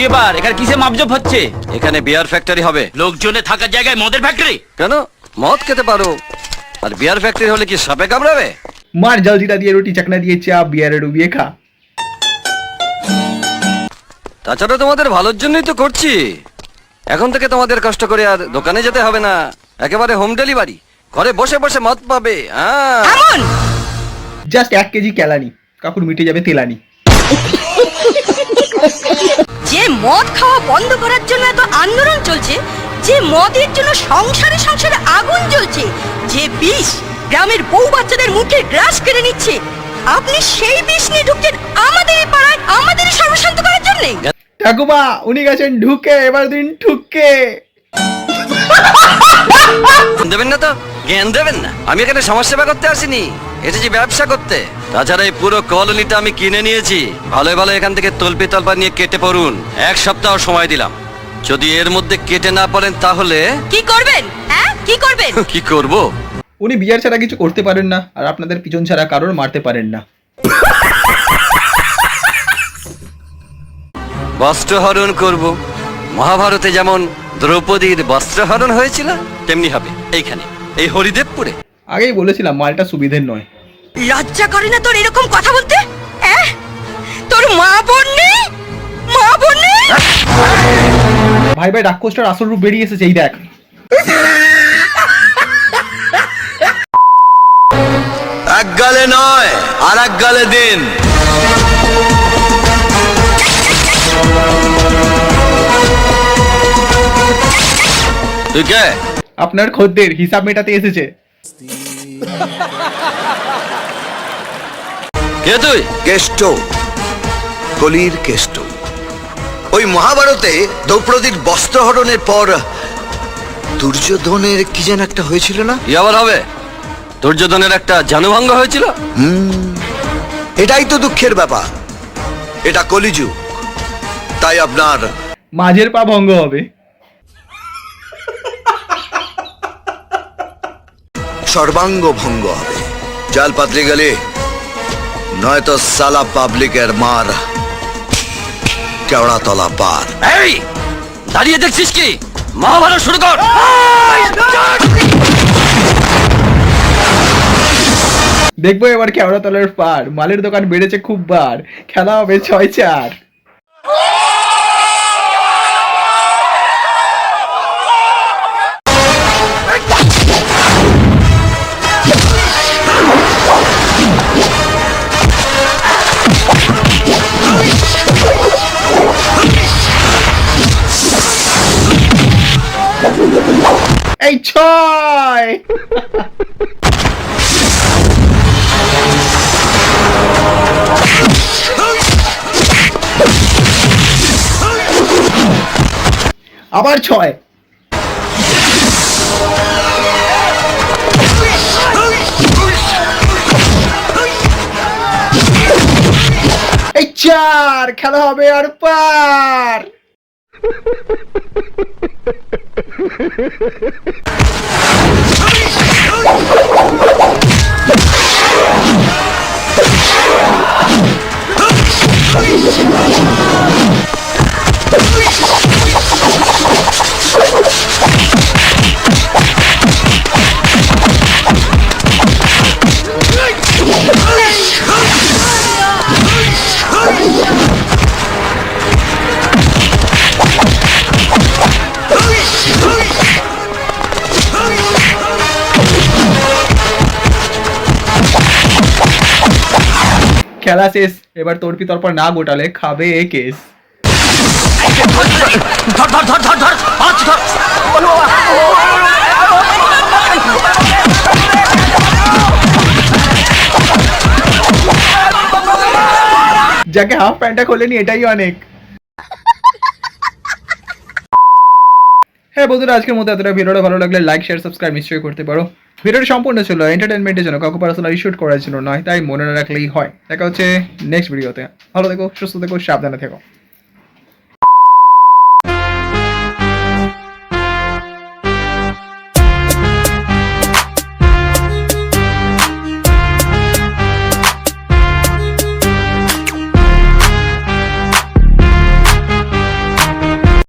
কি এবার এখানে কিসে মাপজোপ হচ্ছে? এখানে বিয়ার ফ্যাক্টরি হবে। লোকজনে থাকার জায়গায় মদের ফ্যাক্টরি? কেন, মদ খেতে পারো, আর বিয়ার ফ্যাক্টরি হলে কি সাপে কামড়াবে? মার জলজিরা দিয়ে রুটি, চাকনা দিয়ে চা, বিয়ারে ডুবিয়ে খা। তাছাড়া তোমাদের ভালোর জন্যই তো করছি। এখন থেকে তোমাদের কষ্ট করে আর দোকানে যেতে হবে না, একেবারে হোম ডেলিভারি, ঘরে বসে বসে মদ পাবে। জাস্ট 1 কেজি কেলানি, কাকুর মিটে যাবে তেলানি। যে মদ খাওয়া বন্ধ করার জন্য এত আন্দোলন চলছে, যে মদের জন্য সংসারে সংসারে আগুন জ্বলছে, যে বিষ গ্রামের বউ বাচ্চাদের মুখে গ্রাস কেড়ে নিচ্ছে, আপনি সেই বিষ নিয়ে ঢুকছেন আমাদের এই পাড়ায়, আমাদের সর্বশান্ত করার জন্য। ঠাকুমা উনি গেছেন ঢুকে, এবার দিন ঠুকে। দেবেন না তো, জ্ঞান দেবেন না। আমি এখানে সমাজ সেবা করতে আসিনি, এসেছি ব্যবসা করতে। তাছাড়া এই পুরো কলোনিটা আমি কিনে নিয়েছি। ভালো ভালো এখান থেকে তলপি তলপা নিয়ে কেটে পড়ুন। 1 সপ্তাহ সময় দিলাম, যদি এর মধ্যে কেটে না পড়েন তাহলে কি করবেন? হ্যাঁ কি করবেন? কি করব? উনি বিয়ার ছাড়া কিছু করতে পারেন না, আর আপনাদের পিছন ছাড়া কারোর মারতে পারেন না। বস্ত্রহরণ করব। মহাভারতে যেমন দ্রৌপদীর বস্ত্রহরণ হয়েছিল, তেমনি হবে এইখানে, এই হরিদেবপুরে। আগেই বলেছিলাম মালটা সুবিধের নয়। লজ্জা করে না তোর এরকম কথা বলতে? তোর মা বোন নেই? মা বোন নেই? ভাই ভাই রাক্ষসটার আসল রূপ বেরিয়ে এসেছে, এই দেখ। এক গালে নয়, আর এক গালে দিন। তুই কে? আপনার খদ্দের, হিসাব মেটাতে এসেছে। কে তুই? কেষ্ট, কলির কেষ্ট। ওই মহাভারতে দ্রৌপদীর বস্ত্রহরণের পর দুর্যোধনের কি যেন একটা হয়েছিল না? কি আবার হবে? দুর্যোধনের একটা জানুভঙ্গ হয়েছিল। এটাই তো দুঃখের ব্যাপার। এটা কলিযুগ, তাই আপনার মাঝের পা ভঙ্গ হবে। সর্বাঙ্গ ভঙ্গ হবে। চাল পাত্রে গেলে নয়তো সালা পাবলিকের মার কেওড়া তলা পার। এই দাঁড়িয়ে দেখছিস কি? মহাভারত শুরু কর। দেখবো এবার কেওড়াতলার পার। মালের দোকান বেড়েছে খুব বার, খেলা হবে 6-4। এই 6। আবার 6। এই 4, খেলা হবে আর পার। খেলা শেষ, এবার তর্পি তরপর না গোটালে খাবে এ কেস। ধর ধর ধর ধর ধর, আজ ধর। যাকে হাফ প্যান্টটা খোলেনি এটাই অনেক। হ্যাঁ বন্ধুরা, আজকের মতো এতটা। ভিডিওটা ভালো লাগলে লাইক শেয়ার সাবস্ক্রাইব নিশ্চয়ই করতে পারো। ভিডিওটি সম্পূর্ণ ছিল এন্টারটেনমেন্টের জন্য, কাউকে পার্সোনালি শুট করার জন্য নয়, তাই মনে না রাখলেই হয়। দেখা হচ্ছে নেক্সট ভিডিওতে। ভালো থেকো, সুস্থ থেকো, সাবধানে থেকো।